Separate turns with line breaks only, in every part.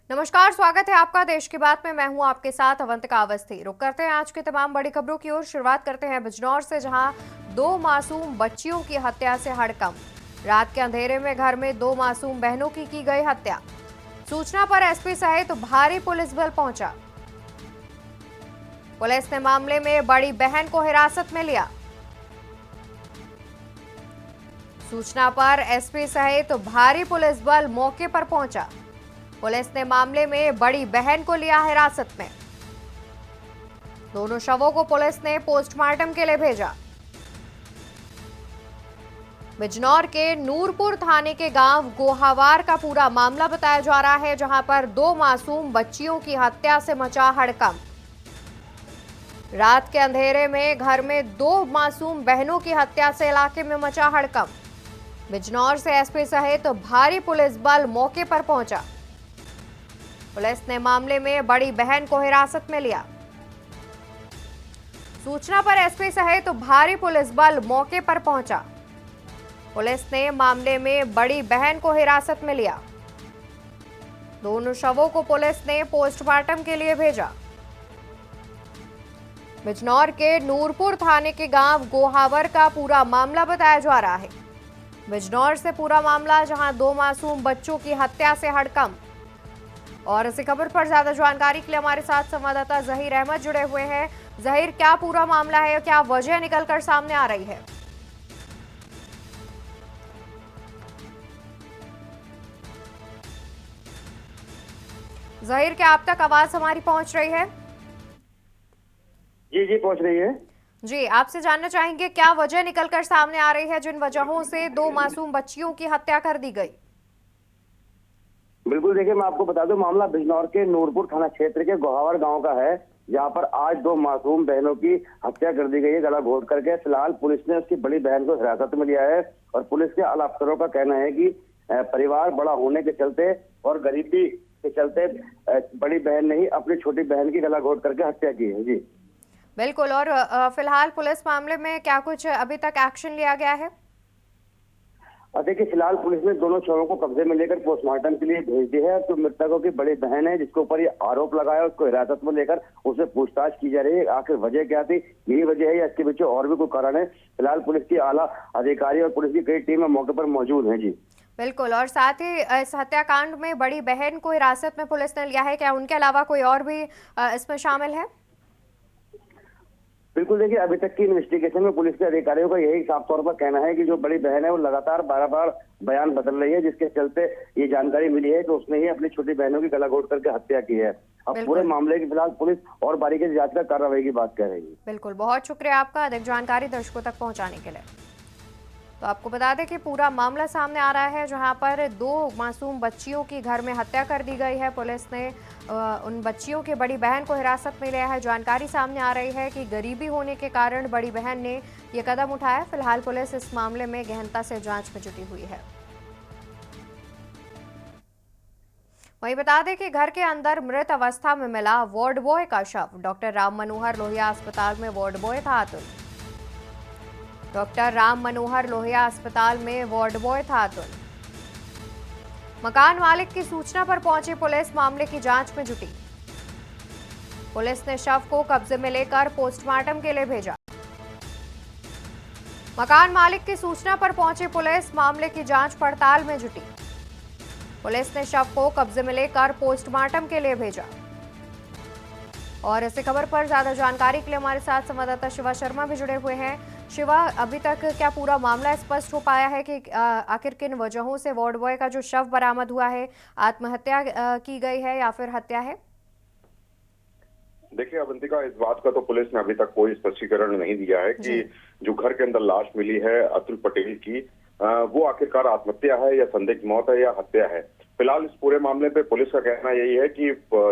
नमस्कार, स्वागत है आपका देश की बात में। मैं हूं आपके साथ अवंतिका अवस्थी। रुक करते हैं आज की तमाम बड़ी खबरों की ओर। शुरुआत करते हैं बिजनौर से, जहां दो मासूम बच्चियों की हत्या से हड़कंप। रात के अंधेरे में घर में दो मासूम बहनों की गई हत्या। सूचना पर एसपी सहित भारी पुलिस बल पहुंचा। पुलिस ने मामले में बड़ी बहन को हिरासत में लिया। सूचना पर एसपी सहित भारी पुलिस बल मौके पर पहुंचा। पुलिस ने मामले में बड़ी बहन को लिया हिरासत में। दोनों शवों को पुलिस ने पोस्टमार्टम के लिए भेजा। बिजनौर के नूरपुर थाने के गांव गोहावार का पूरा मामला बताया जा रहा है, जहां पर दो मासूम बच्चियों की हत्या से मचा हड़कंप। रात के अंधेरे में घर में दो मासूम बहनों की हत्या से इलाके में मचा हड़कंप। बिजनौर से एसपी सहित भारी पुलिस बल मौके पर पहुंचा। पुलिस ने मामले में बड़ी बहन को हिरासत में लिया। सूचना पर एसपी सहित भारी पुलिस बल मौके पर पहुंचा। पुलिस ने मामले में बड़ी बहन को हिरासत में लिया। दोनों शवों को पुलिस ने पोस्टमार्टम के लिए भेजा। बिजनौर के नूरपुर थाने के गांव गोहावर का पूरा मामला बताया जा रहा है। बिजनौर से पूरा मामला, जहां दो मासूम बच्चों की हत्या से हड़कंप। और इसी खबर पर ज्यादा जानकारी के लिए हमारे साथ संवाददाता जहीर अहमद जुड़े हुए हैं। जहीर, क्या पूरा मामला है, क्या वजह निकलकर सामने आ रही है? जहीर, क्या आप तक आवाज हमारी पहुंच रही है?
जी पहुंच रही है।
जी, आपसे जानना चाहेंगे क्या वजह निकलकर सामने आ रही है, जिन वजहों से दो मासूम बच्चियों की हत्या कर दी गई?
बिल्कुल, देखिए मैं आपको बता दूं, मामला बिजनौर के नूरपुर थाना क्षेत्र के गोहावर गांव का है, जहां पर आज दो मासूम बहनों की हत्या कर दी गई है, गला घोट करके। फिलहाल पुलिस ने उसकी बड़ी बहन को हिरासत में लिया है और पुलिस के आला अफसरों का कहना है कि परिवार बड़ा होने के चलते और गरीबी के चलते बड़ी बहन ने ही अपनी छोटी बहन की गला घोट करके हत्या की है। जी
बिल्कुल। और फिलहाल पुलिस मामले में क्या कुछ अभी तक एक्शन लिया गया है?
देखिए, फिलहाल पुलिस ने दोनों शवों को कब्जे में लेकर पोस्टमार्टम के लिए भेज दी है। तो मृतकों की बड़ी बहन है, जिसके ऊपर ये आरोप लगाया, उसको हिरासत में लेकर उससे पूछताछ की जा रही है। आखिर वजह क्या थी, यही वजह है या इसके पीछे और भी कोई कारण है? फिलहाल पुलिस की आला अधिकारी और पुलिस की कई टीमें मौके पर मौजूद हैं। जी
बिल्कुल। और साथ ही इस हत्याकांड में बड़ी बहन को हिरासत में पुलिस ने लिया है, क्या उनके अलावा कोई और भी इसमें शामिल है?
बिल्कुल, देखिए अभी तक की इन्वेस्टिगेशन में पुलिस के अधिकारियों का यही साफ तौर पर कहना है कि जो बड़ी बहन है वो लगातार बार बयान बदल रही है, जिसके चलते ये जानकारी मिली है कि उसने ही अपनी छोटी बहनों की गला घोट करके हत्या की है। अब पूरे मामले की फिलहाल पुलिस और बारीकी से जांच कर कार्रवाई की बात कर रही है।
बिल्कुल, बहुत शुक्रिया आपका अधिक जानकारी दर्शकों तक पहुंचाने के लिए। तो आपको बता दें कि पूरा मामला सामने आ रहा है, जहां पर दो मासूम बच्चियों की घर में हत्या कर दी गई है। पुलिस ने उन बच्चियों की बड़ी बहन को हिरासत में लिया है। जानकारी सामने आ रही है कि गरीबी होने के कारण बड़ी बहन ने ये कदम उठाया। फिलहाल पुलिस इस मामले में गहनता से जांच में जुटी हुई है। वहीं बता दें कि घर के अंदर मृत अवस्था में मिला वार्ड बॉय का शव। डॉक्टर राम मनोहर लोहिया अस्पताल में वार्ड बॉय था अतुल। डॉक्टर राम मनोहर लोहिया अस्पताल में वार्ड बॉय था अतुल। मकान मालिक की सूचना पर पहुंची पुलिस मामले की जांच में जुटी। पुलिस ने शव को कब्जे में लेकर पोस्टमार्टम के लिए भेजा। मकान मालिक की सूचना पर पहुंची पुलिस मामले की जांच पड़ताल में जुटी। पुलिस ने शव को कब्जे में लेकर पोस्टमार्टम के लिए भेजा। और इसी खबर पर ज्यादा जानकारी के लिए हमारे साथ संवाददाता शिवा शर्मा भी जुड़े हुए हैं। शिवा, अभी तक क्या पूरा मामला स्पष्ट हो पाया है कि आखिर किन वजहों से वार्ड बॉय का जो शव बरामद हुआ है, आत्महत्या की गई है या फिर हत्या है?
देखिए अवंतिका, इस बात का तो पुलिस ने अभी तक कोई स्पष्टीकरण नहीं दिया है कि जो घर के अंदर लाश मिली है अतुल पटेल की, वो आखिरकार आत्महत्या है या संदिग्ध मौत है या हत्या है। फिलहाल इस पूरे मामले पे पुलिस का कहना यही है कि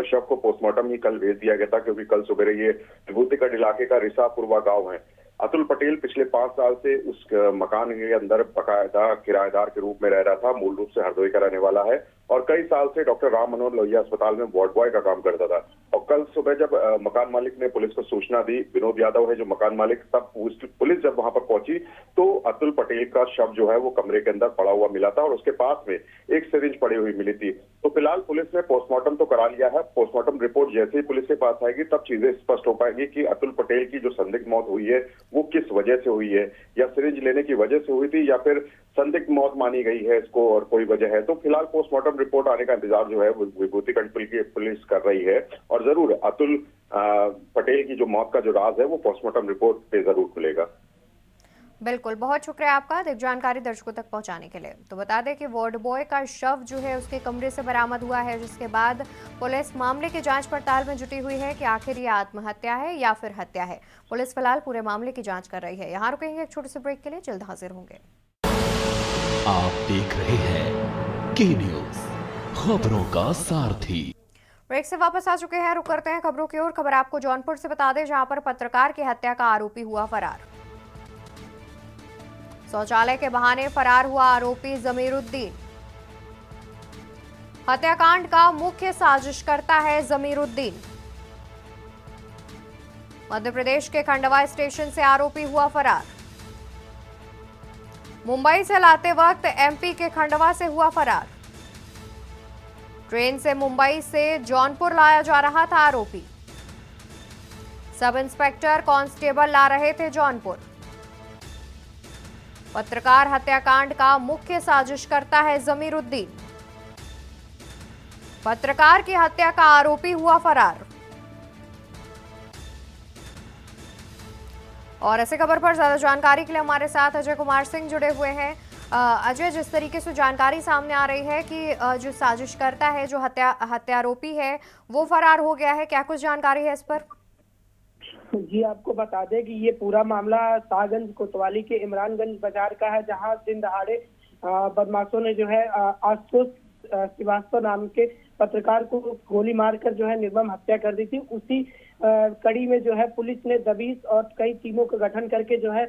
शव को पोस्टमार्टम ही कल भेज दिया गया था, क्योंकि कल सुबह ये विभूतिगढ़ इलाके का रिसापुरवा गांव है। अतुल पटेल पिछले 5 साल से उस मकान के अंदर बकायदा किराएदार के रूप में रह रहा था। मूल रूप से हरदोई का रहने वाला है और कई साल से डॉक्टर राम मनोहर लोहिया अस्पताल में वार्ड बॉय का काम करता था। और कल सुबह जब मकान मालिक ने पुलिस को सूचना दी, विनोद यादव है जो मकान मालिक, तब पुलिस जब वहां पर पहुंची तो अतुल पटेल का शव जो है वो कमरे के अंदर पड़ा हुआ मिला था और उसके पास में एक सिरिंज पड़ी हुई मिली थी। तो तो फिलहाल पुलिस ने पोस्टमार्टम तो करा लिया है। पोस्टमार्टम रिपोर्ट जैसे ही पुलिस के पास आएगी तब चीजें स्पष्ट हो पाएंगी कि अतुल पटेल की जो संदिग्ध मौत हुई है वो किस वजह से हुई है, या सिरिंज लेने की वजह से हुई थी, या फिर संदिग्ध मौत मानी गई है इसको और कोई वजह है। तो फिलहाल पोस्टमार्टम रिपोर्ट आने का इंतजार जो है वो विभूतिखंड पुलिस कर रही है, और जरूर अतुल पटेल की जो मौत का जो राज है वो पोस्टमार्टम रिपोर्ट पे जरूर खुलेगा।
बिल्कुल, बहुत शुक्रिया आपका अधिक जानकारी दर्शकों तक पहुंचाने के लिए। तो बता दें कि वार्ड बॉय का शव जो है उसके कमरे से बरामद हुआ है, जिसके बाद पुलिस मामले की जांच पड़ताल में जुटी हुई है कि आखिर ये आत्महत्या है या फिर हत्या है। पुलिस फिलहाल पूरे मामले की जांच कर रही है। यहाँ रुकेंगे एक छोटे से ब्रेक के लिए, जल्द हाजिर होंगे।
आप देख रहे हैं के न्यूज, खबरों का सारथी।
ब्रेक से वापस आ चुके हैं, रुक करते हैं खबरों की ओर। खबर आपको जौनपुर से बता दें, जहां पर पत्रकार की हत्या का आरोपी हुआ फरार। शौचालय के बहाने फरार हुआ आरोपी जमीरुद्दीन। हत्याकांड का मुख्य साजिशकर्ता है जमीरुद्दीन। मध्य प्रदेश के खंडवा स्टेशन से आरोपी हुआ फरार। मुंबई से लाते वक्त एमपी के खंडवा से हुआ फरार। ट्रेन से मुंबई से जौनपुर लाया जा रहा था आरोपी। सब इंस्पेक्टर कांस्टेबल ला रहे थे जौनपुर। पत्रकार हत्याकांड का मुख्य साजिशकर्ता है जमीरुद्दीन। पत्रकार की हत्या का आरोपी हुआ फरार। और ऐसे खबर पर ज्यादा जानकारी के लिए हमारे साथ अजय कुमार सिंह जुड़े हुए हैं। अजय, जिस तरीके से जानकारी सामने आ रही है कि जो साजिशकर्ता है, जो हत्यारोपी है, वो फरार हो गया है, क्या कुछ जानकारी है इस पर?
जी, आपको बता दें कि ये पूरा मामला शाहगंज कोतवाली के इमरानगंज बाजार का है, जहां दिन दहाड़े बदमाशों ने जो है आशुतोष श्रीवास्तव नाम के पत्रकार को गोली मारकर जो है निर्मम हत्या कर दी थी। उसी कड़ी में जो है पुलिस ने दबिश और कई टीमों का गठन करके जो है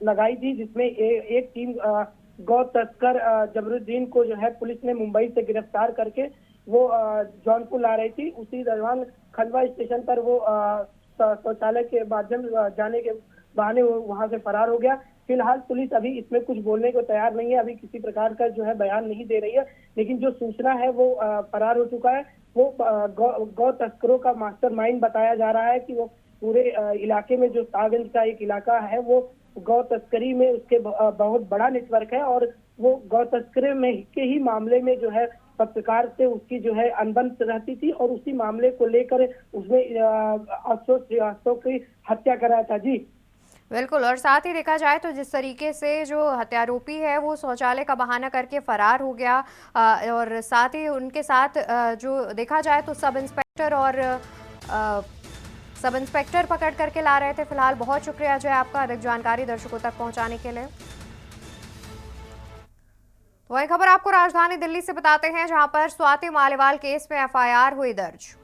लगाई थी, जिसमें एक टीम गौ तस्कर जमीरुद्दीन को जो है पुलिस ने मुंबई से गिरफ्तार करके वो जौनपुर ला रही थी। उसी दौरान खंडवा स्टेशन पर वो शौचालय के माध्यम जाने के बहाने वहां से फरार हो गया। फिलहाल पुलिस अभी इसमें कुछ बोलने को तैयार नहीं है, अभी किसी प्रकार का जो है बयान नहीं दे रही है, लेकिन जो सूचना है वो फरार हो चुका है। वो गौ तस्करों का मास्टरमाइंड बताया जा रहा है कि वो पूरे इलाके में, जो शाहगंज का एक इलाका है, वो गौ तस्करी में उसके बहुत बड़ा नेटवर्क है, और वो गौ तस्करी में के ही मामले में जो है पत्रकार से उसकी जो है अनबन रहती थी, और उसी मामले को लेकर उसने आशुतोष श्रीवास्तव की हत्या कराया था। जी
बिल्कुल, और साथ ही देखा जाए तो जिस तरीके से जो हत्यारोपी है वो शौचालय का बहाना करके फरार हो गया, और साथ ही उनके साथ जो देखा जाए तो सब इंस्पेक्टर पकड़ करके ला रहे थे। फिलहाल बहुत शुक्रिया अजय आपका अधिक जानकारी दर्शकों तक पहुंचाने के लिए। वही खबर आपको राजधानी दिल्ली से बताते हैं, जहां पर स्वाति मालीवाल केस में एफआईआर हुई दर्ज।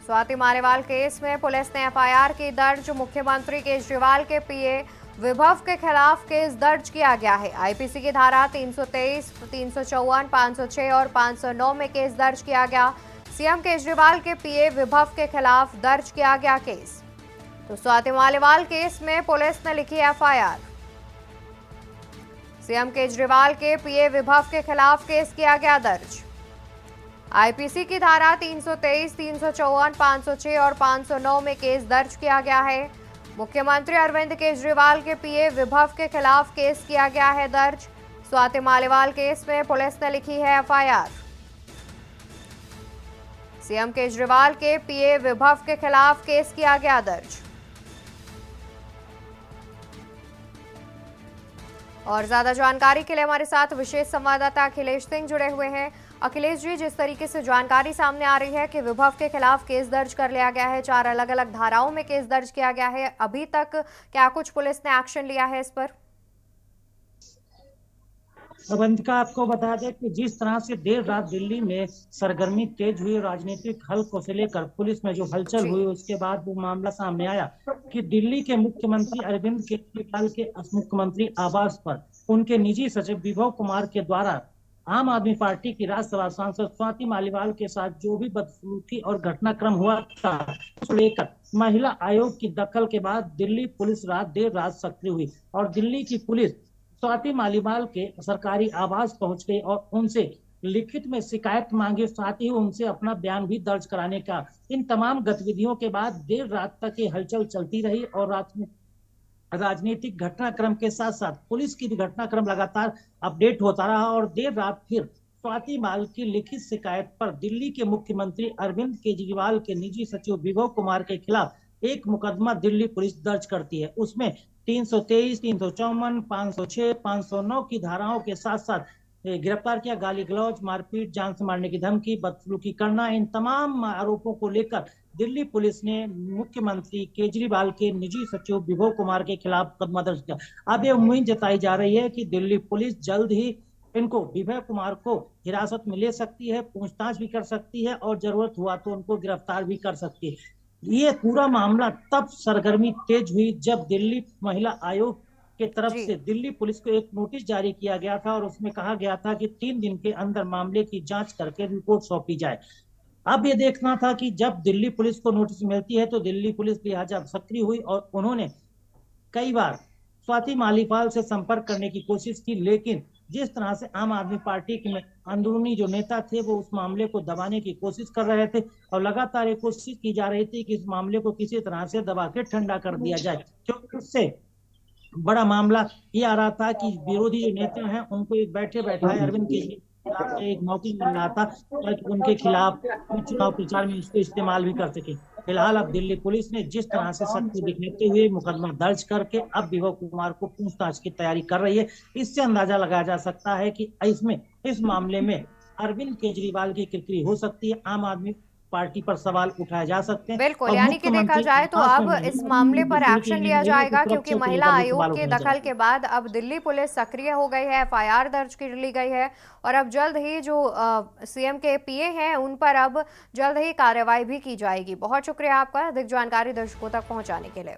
स्वाति मालीवाल केस में पुलिस ने एफआईआर की दर्ज। मुख्यमंत्री केजरीवाल के पीए विभव के खिलाफ केस दर्ज किया गया है। आईपीसी की धारा 323, 354, 506 और 509 में केस दर्ज किया गया। सीएम केजरीवाल के पीए विभव के खिलाफ दर्ज किया गया केस। तो स्वाति मालीवाल केस में पुलिस ने लिखी एफआईआर। सीएम केजरीवाल के पीए विभव के खिलाफ केस किया गया दर्ज। आईपीसी की धारा 323, 354, 506 और 509 में केस दर्ज किया गया है। मुख्यमंत्री अरविंद केजरीवाल के पीए विभव के खिलाफ केस किया गया है दर्ज। स्वाति मालीवाल केस में पुलिस ने लिखी है एफआईआर। सीएम केजरीवाल के पीए विभव के खिलाफ केस किया गया दर्ज। और ज्यादा जानकारी के लिए हमारे साथ विशेष संवाददाता अखिलेश सिंह जुड़े हुए हैं। अखिलेश जी, जिस तरीके से जानकारी सामने आ रही है कि विभव के खिलाफ केस दर्ज कर लिया गया है, 4 अलग अलग धाराओं में केस दर्ज किया गया है, अभी तक क्या कुछ पुलिस ने एक्शन लिया है इस पर?
अवंतिका, आपको बता दें कि जिस तरह से देर रात दिल्ली में सरगर्मी तेज हुई, राजनीतिक हलकों से लेकर पुलिस में जो हलचल हुई, उसके बाद वो मामला सामने आया कि दिल्ली के मुख्यमंत्री अरविंद केजरीवाल के मुख्यमंत्री आवास पर उनके निजी सचिव विभव कुमार के द्वारा आम आदमी पार्टी की राज्यसभा सांसद स्वाति मालीवाल के साथ जो भी बदसलूकी और घटनाक्रम हुआ था, उसको लेकर महिला आयोग की दखल के बाद दिल्ली पुलिस देर रात सक्रिय हुई, और दिल्ली की पुलिस स्वाति मालीवाल के सरकारी आवास पहुंच गई और उनसे लिखित में शिकायत मांगे, साथ ही उनसे अपना बयान भी दर्ज कराने का। इन तमाम गतिविधियों के बाद देर रात तक ये हलचल चलती रही और रात में राजनीतिक घटनाक्रम के साथ साथ पुलिस की भी घटनाक्रम लगातार अपडेट होता रहा और देर रात फिर स्वाति माल की लिखित शिकायत पर दिल्ली के मुख्यमंत्री अरविंद केजरीवाल के निजी सचिव विभव कुमार के खिलाफ एक मुकदमा दिल्ली पुलिस दर्ज करती है। उसमें 323, 354, 506, 509 की धाराओं के साथ साथ गिरफ्तार किया, गाली गलौज, मारपीट, जान से मारने की धमकी, बदसलूकी करना, इन तमाम आरोपों को लेकर दिल्ली पुलिस ने मुख्यमंत्री केजरीवाल के निजी सचिव विभव कुमार के खिलाफ मुकदमा दर्ज किया। अब ये उम्मीद जताई जा रही है कि दिल्ली पुलिस जल्द ही इनको विभव कुमार को हिरासत में ले सकती है, पूछताछ भी कर सकती है और जरूरत हुआ तो उनको गिरफ्तार भी कर सकती है। ये पूरा मामला तब सरगर्मी तेज हुई जब दिल्ली महिला आयोग के तरफ से दिल्ली पुलिस को एक नोटिस जारी किया गया था और उसमें कहा गया था कि 3 दिन के अंदर मामले की जांच करके रिपोर्ट सौंपी जाए। अब ये देखना था कि जब दिल्ली पुलिस को नोटिस मिलती है तो दिल्ली पुलिस लिहाजा सक्रिय हुई और उन्होंने कई बार स्वाति मालीवाल से संपर्क करने की कोशिश की, लेकिन जिस तरह से आम आदमी पार्टी के अंदरूनी जो नेता थे वो उस मामले को दबाने की कोशिश कर रहे थे और लगातार ये कोशिश की जा रही थी कि इस मामले को किसी तरह से दबा के ठंडा कर दिया जाए, क्योंकि उससे बड़ा मामला ये आ रहा था कि विरोधी जो नेता हैं उनको एक बैठे बैठाए अरविंद केजरीवाल एक मौका मिल रहा था ताकि उनके खिलाफ चुनाव प्रचार में इसको इस्तेमाल भी कर सके। फिलहाल अब दिल्ली पुलिस ने जिस तरह से सख्ती दिखाते हुए मुकदमा दर्ज करके अब विभव कुमार को पूछताछ की तैयारी कर रही है। इससे अंदाजा लगाया जा सकता है कि इस मामले में अरविंद केजरीवाल की किरकिरी हो सकती है, आम आदमी पार्टी पर सवाल उठाए जा सकते हैं।
बिल्कुल, यानी कि देखा जाए तो अब इस मामले पर एक्शन लिया जाएगा क्योंकि महिला आयोग के दखल के बाद अब दिल्ली पुलिस सक्रिय हो गई है, एफआईआर दर्ज कर ली गई है और अब जल्द ही जो सीएम के पीए हैं उन पर अब जल्द ही कार्रवाई भी की जाएगी। बहुत शुक्रिया आपका अधिक जानकारी दर्शकों तक पहुंचाने के लिए।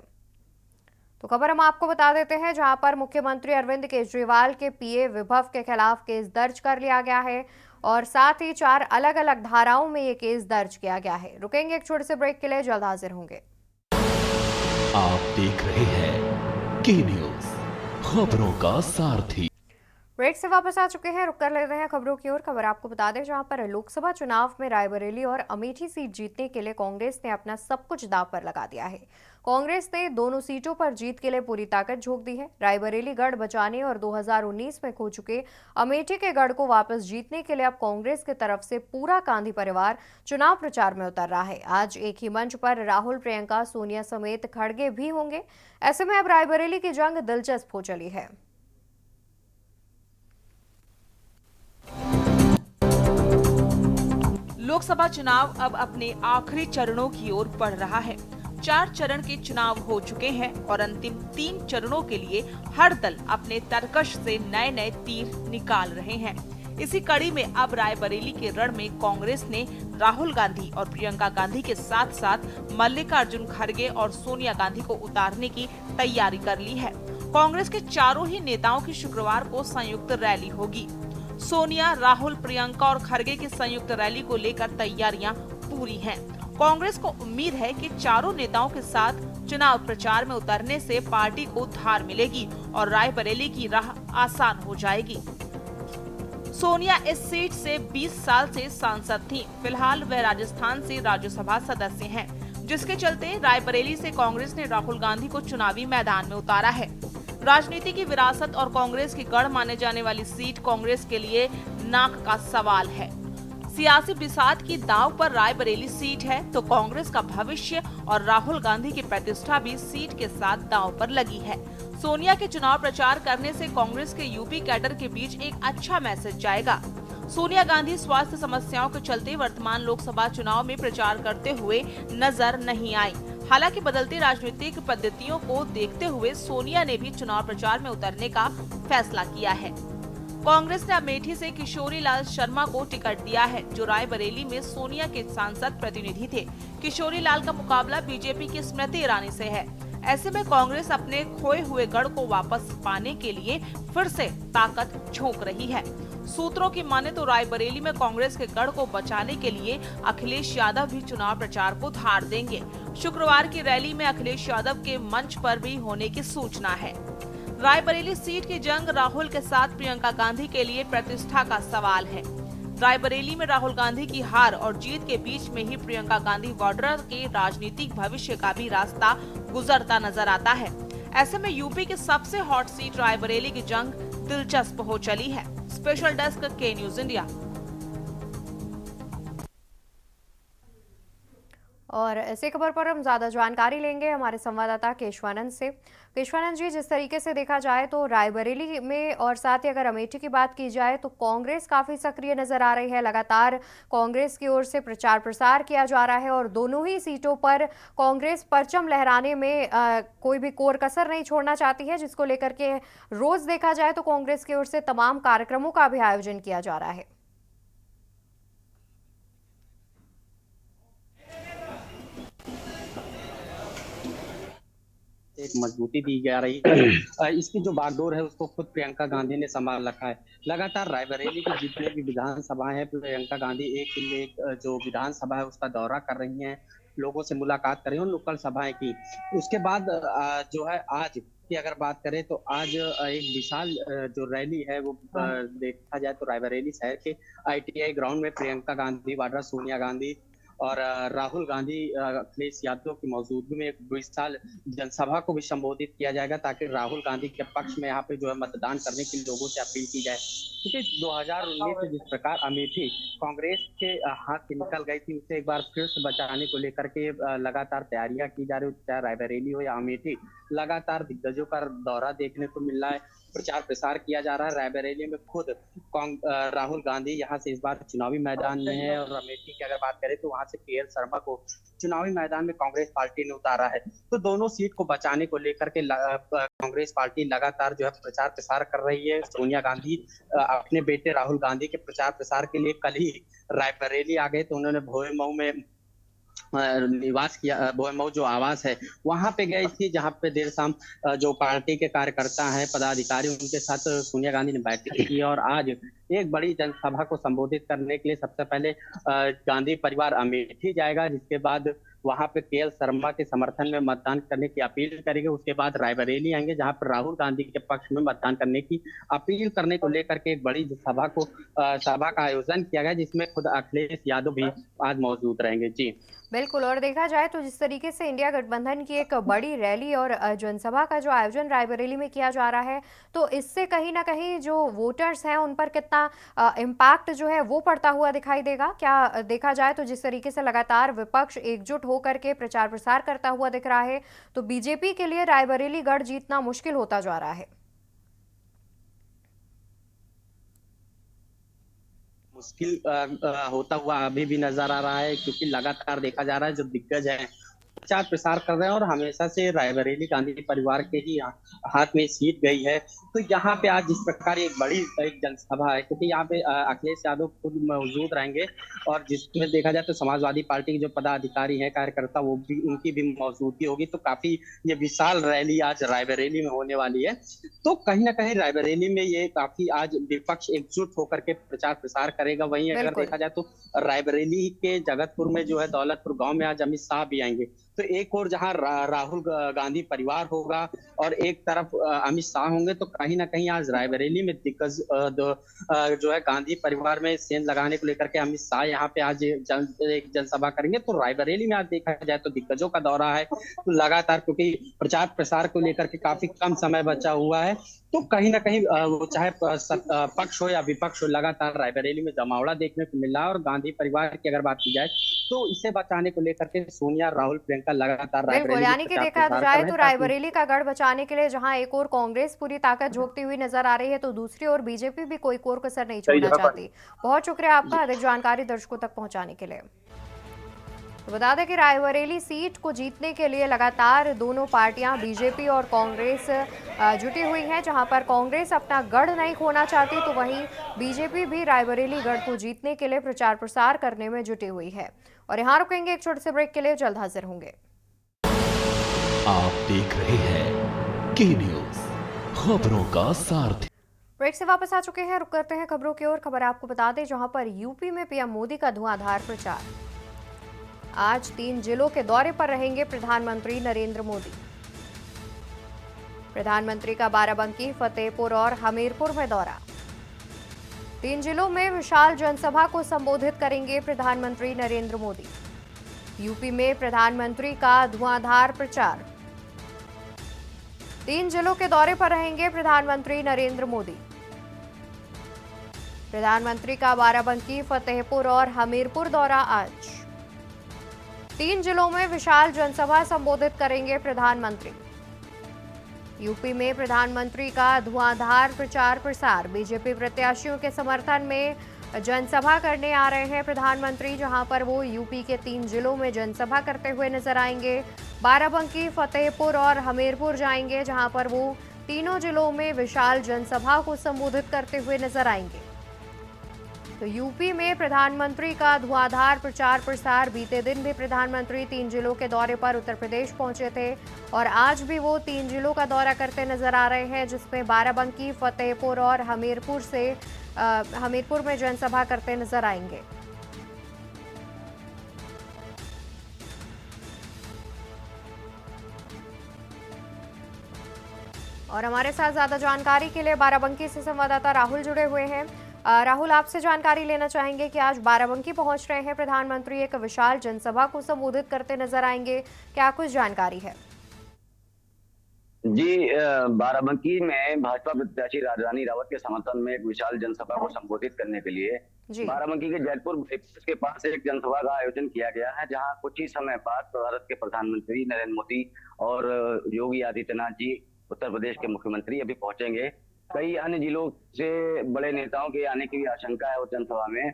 तो खबर हम आपको बता देते हैं जहां पर मुख्यमंत्री अरविंद केजरीवाल के पीए विभव के खिलाफ केस दर्ज कर लिया गया है और साथ ही 4 अलग अलग धाराओं में ये केस दर्ज किया गया है। रुकेंगे एक छोटे से ब्रेक के लिए, जल्द हाजिर होंगे।
आप देख रहे हैं के न्यूज़, खबरों का सारथी।
ब्रेक से वापस आ चुके हैं, रुक कर लेते हैं खबरों की ओर। खबर आपको बता दें जहां पर लोकसभा चुनाव में रायबरेली और अमेठी सीट जीतने के लिए कांग्रेस ने अपना सब कुछ दांव पर लगा दिया है। कांग्रेस ने दोनों सीटों पर जीत के लिए पूरी ताकत झोंक दी है। रायबरेली गढ़ बचाने और 2019 में खो चुके अमेठी के गढ़ को वापस जीतने के लिए अब कांग्रेस की तरफ से पूरा गांधी परिवार चुनाव प्रचार में उतर रहा है। आज एक ही मंच पर राहुल, प्रियंका, सोनिया समेत खड़गे भी होंगे। ऐसे में अब रायबरेली की जंग दिलचस्प हो चली है।
लोकसभा चुनाव अब अपने आखिरी चरणों की ओर बढ़ रहा है। 4 चरण के चुनाव हो चुके हैं और अंतिम 3 चरणों के लिए हर दल अपने तरकश से नए नए तीर निकाल रहे हैं। इसी कड़ी में अब रायबरेली के रण में कांग्रेस ने राहुल गांधी और प्रियंका गांधी के साथ साथ मल्लिकार्जुन खड़गे और सोनिया गांधी को उतारने की तैयारी कर ली है। कांग्रेस के चारों ही नेताओं की शुक्रवार को संयुक्त रैली होगी। सोनिया, राहुल, प्रियंका और खड़गे की संयुक्त रैली को लेकर तैयारियां पूरी हैं। कांग्रेस को उम्मीद है कि चारों नेताओं के साथ चुनाव प्रचार में उतरने से पार्टी को धार मिलेगी और रायबरेली की राह आसान हो जाएगी। सोनिया इस सीट से 20 साल से सांसद थीं। फिलहाल वे राजस्थान से राज्यसभा सदस्य हैं, जिसके चलते रायबरेली से कांग्रेस ने राहुल गांधी को चुनावी मैदान में उतारा है। राजनीति की विरासत और कांग्रेस की गढ़ माने जाने वाली सीट कांग्रेस के लिए नाक का सवाल है। सियासी बिसात की दांव पर रायबरेली सीट है तो कांग्रेस का भविष्य और राहुल गांधी की प्रतिष्ठा भी सीट के साथ दांव पर लगी है। सोनिया के चुनाव प्रचार करने से कांग्रेस के यूपी कैडर के बीच एक अच्छा मैसेज जाएगा। सोनिया गांधी स्वास्थ्य समस्याओं के चलते वर्तमान लोकसभा चुनाव में प्रचार करते हुए नजर नहीं आई। हालांकि बदलती राजनीतिक पद्धतियों को देखते हुए सोनिया ने भी चुनाव प्रचार में उतरने का फैसला किया है। कांग्रेस ने अमेठी से किशोरी लाल शर्मा को टिकट दिया है, जो रायबरेली में सोनिया के सांसद प्रतिनिधि थे। किशोरी लाल का मुकाबला बीजेपी की स्मृति ईरानी से है। ऐसे में कांग्रेस अपने खोए हुए गढ़ को वापस पाने के लिए फिर से ताकत झोंक रही है। सूत्रों की माने तो रायबरेली में कांग्रेस के गढ़ को बचाने के लिए अखिलेश यादव भी चुनाव प्रचार को धार देंगे। शुक्रवार की रैली में अखिलेश यादव के मंच पर भी होने की सूचना है। रायबरेली सीट की जंग राहुल के साथ प्रियंका गांधी के लिए प्रतिष्ठा का सवाल है। रायबरेली में राहुल गांधी की हार और जीत के बीच में ही प्रियंका गांधी वाड्रा के राजनीतिक भविष्य का भी रास्ता गुजरता नजर आता है। ऐसे में यूपी की सबसे हॉट सीट रायबरेली की जंग दिलचस्प हो चली है। स्पेशल डेस्क के न्यूज इंडिया।
और इसी खबर पर हम ज्यादा जानकारी लेंगे हमारे संवाददाता केशवानंद से। केशवानंद जी, जिस तरीके से देखा जाए तो रायबरेली में और साथ ही अगर अमेठी की बात की जाए तो कांग्रेस काफी सक्रिय नजर आ रही है। लगातार कांग्रेस की ओर से प्रचार प्रसार किया जा रहा है और दोनों ही सीटों पर कांग्रेस परचम लहराने में कोई भी कोर कसर नहीं छोड़ना चाहती है, जिसको लेकर के रोज देखा जाए तो कांग्रेस की ओर से तमाम कार्यक्रमों का भी आयोजन किया जा रहा है।
एक मजबूती दी जा रही है। इसकी जो बागडोर है उसको खुद प्रियंका गांधी ने संभाल रखा है। लगातार रायबरेली की जितने भी विधानसभाएं हैं, प्रियंका गांधी एक जो विधानसभा है उसका दौरा कर रही हैं, लोगों से मुलाकात कर रही हैं, लोकल सभाएं की। उसके बाद जो है आज की अगर बात करें तो आज एक विशाल जो रैली है वो देखा जाए तो रायबरेली शहर के ITI ग्राउंड में प्रियंका गांधी वाड्रा, सोनिया गांधी और राहुल गांधी, अखिलेश यादव की मौजूदगी में एक विशाल जनसभा को भी संबोधित किया जाएगा, ताकि राहुल गांधी के पक्ष में यहाँ पे जो है मतदान करने के लिए लोगों से अपील की जाए। क्योंकि 2019 में जिस प्रकार अमेठी कांग्रेस के हाथ से निकल गई थी, उसे एक बार फिर से बचाने को लेकर के लगातार तैयारियां की जा रही है। चाहे रायबरेली हो या अमेठी, लगातार दिग्गजों का दौरा देखने को मिल रहा है, प्रचार प्रसार किया जा रहा है। रायबरेली में खुद राहुल गांधी यहाँ से इस बार चुनावी मैदान में है और अमेठी की अगर बात करें तो वहां से PL शर्मा को चुनावी मैदान में कांग्रेस पार्टी ने उतारा है। तो दोनों सीट को बचाने को लेकर के कांग्रेस पार्टी लगातार जो है प्रचार प्रसार कर रही है। सोनिया गांधी अपने बेटे राहुल गांधी के प्रचार प्रसार के लिए कल ही रायबरेली आ गए, तो उन्होंने भोए-मऊ में निवास किया। भोए-मऊ जो आवास है वहां पे गई थी, जहां पे देर शाम जो पार्टी के कार्यकर्ता हैं, पदाधिकारी, उनके साथ सोनिया गांधी ने बैठक की और आज एक बड़ी जनसभा को संबोधित करने के लिए सबसे पहले गांधी परिवार अमेठी जाएगा, जिसके बाद वहां पे KL शर्मा के समर्थन में मतदान करने की अपील करेंगे। उसके बाद रायबरेली आएंगे, जहां पर राहुल गांधी के पक्ष में मतदान करने की अपील करने को लेकर के एक बड़ी सभा का आयोजन किया गया, जिसमें खुद अखिलेश यादव भी आज मौजूद रहेंगे। जी
बिल्कुल। और देखा जाए तो जिस तरीके से इंडिया गठबंधन की एक बड़ी रैली और जनसभा का जो आयोजन रायबरेली में किया जा रहा है, तो इससे कहीं ना कहीं जो वोटर्स हैं उन पर कितना इम्पैक्ट जो है वो पड़ता हुआ दिखाई देगा। क्या देखा जाए तो जिस तरीके से लगातार विपक्ष एकजुट होकर के प्रचार प्रसार करता हुआ दिख रहा है, तो बीजेपी के लिए रायबरेली गढ़ जीतना मुश्किल होता जा रहा है।
मुश्किल होता हुआ अभी भी नजर आ रहा है, क्योंकि लगातार देखा जा रहा है जो दिग्गज है प्रचार प्रसार कर रहे हैं और हमेशा से रायबरेली गांधी परिवार के ही हाथ में सीट गई है। तो यहाँ पे आज जिस प्रकार एक बड़ी एक जनसभा है, क्योंकि यहाँ पे अखिलेश यादव खुद मौजूद रहेंगे और जिसमें देखा जाए तो समाजवादी पार्टी के जो पदाधिकारी हैं, कार्यकर्ता, वो भी उनकी भी मौजूदगी होगी। तो काफी ये विशाल रैली आज रायबरेली में होने वाली है। तो कहीं ना कहीं रायबरेली में ये काफी आज विपक्ष एकजुट होकर के प्रचार प्रसार करेगा। वहीं अगर देखा जाए तो रायबरेली के जगतपुर में जो है दौलतपुर गाँव में आज अमित शाह भी आएंगे। तो एक और जहां राहुल गांधी परिवार होगा और एक तरफ अमित शाह होंगे, तो कहीं ना कहीं आज रायबरेली में दिग्गज जो है गांधी परिवार में सेंध लगाने को लेकर के अमित शाह यहाँ पे आज एक जनसभा करेंगे। तो रायबरेली में आज देखा जाए तो दिग्गजों का दौरा है तो लगातार, क्योंकि प्रचार प्रसार को लेकर के काफी कम समय बचा हुआ है, तो कहीं ना कहीं वो चाहे पक्ष हो या विपक्ष हो, लगातार रायबरेली में जमावड़ा देखने को मिला है। और गांधी परिवार की अगर बात की जाए तो इसे बचाने को लेकर के सोनिया, राहुल, प्रियंका लगातार
बिल्कुल, यानी कि देखा जाए तो रायबरेली का गढ़ बचाने के लिए जहां एक और कांग्रेस पूरी ताकत झोंकती हुई नजर आ रही है, तो दूसरी ओर बीजेपी भी कोई कोर कसर नहीं छोड़ना चाहती। बहुत शुक्रिया आपका अधिक जानकारी दर्शकों तक पहुंचाने के लिए। तो बता दें कि रायबरेली सीट को जीतने के लिए लगातार दोनों पार्टियां बीजेपी और कांग्रेस जुटी हुई हैं। जहां पर कांग्रेस अपना गढ़ नहीं खोना चाहती, तो वहीं बीजेपी भी रायबरेली गढ़ को जीतने के लिए प्रचार प्रसार करने में जुटी हुई है। और यहां रुकेंगे एक छोटे से ब्रेक के लिए, जल्द हाजिर होंगे।
आप देख रहे हैं के न्यूज, खबरों का सारथी।
ब्रेक से वापस आ चुके हैं, रुक करते हैं खबरों की ओर। खबर आपको बता दें जहां पर यूपी में पीएम मोदी का धुआंधार प्रचार। आज 3 जिलों के दौरे पर रहेंगे प्रधानमंत्री नरेंद्र मोदी। प्रधानमंत्री का बाराबंकी, फतेहपुर और हमीरपुर में दौरा। 3 जिलों में विशाल जनसभा को संबोधित करेंगे प्रधानमंत्री नरेंद्र मोदी। यूपी में प्रधानमंत्री का धुआंधार प्रचार। 3 जिलों के दौरे पर रहेंगे प्रधानमंत्री नरेंद्र मोदी। प्रधानमंत्री का बाराबंकी, फतेहपुर और हमीरपुर दौरा आज। 3 जिलों में विशाल जनसभा संबोधित करेंगे प्रधानमंत्री। यूपी में प्रधानमंत्री का धुआंधार प्रचार प्रसार। बीजेपी प्रत्याशियों के समर्थन में जनसभा करने आ रहे हैं प्रधानमंत्री, जहां पर वो यूपी के 3 जिलों में जनसभा करते हुए नजर आएंगे। बाराबंकी, फतेहपुर और हमीरपुर जाएंगे, जहां पर वो तीनों जिलों में विशाल जनसभा को संबोधित करते हुए नजर आएंगे। तो यूपी में प्रधानमंत्री का धुआंधार प्रचार प्रसार। बीते दिन भी प्रधानमंत्री 3 जिलों के दौरे पर उत्तर प्रदेश पहुंचे थे और आज भी वो 3 जिलों का दौरा करते नजर आ रहे हैं, जिसमें बाराबंकी, फतेहपुर और हमीरपुर में जनसभा करते नजर आएंगे। और हमारे साथ ज्यादा जानकारी के लिए बाराबंकी से संवाददाता राहुल जुड़े हुए हैं। राहुल, आपसे जानकारी लेना चाहेंगे कि आज बाराबंकी पहुंच रहे हैं प्रधानमंत्री, एक विशाल जनसभा को संबोधित करते नजर आएंगे, क्या कुछ जानकारी है?
जी, बाराबंकी में भाजपा प्रत्याशी राजरानी रावत के समर्थन में एक विशाल जनसभा को संबोधित करने के लिए बाराबंकी के जैतपुर के पास एक जनसभा का आयोजन किया गया है, जहां कुछ ही समय बाद भारत के प्रधानमंत्री नरेंद्र मोदी और योगी आदित्यनाथ जी, उत्तर प्रदेश के मुख्यमंत्री, अभी पहुंचेंगे। कई अन्य जिलों से बड़े नेताओं के आने की भी आशंका है उस जनसभा में।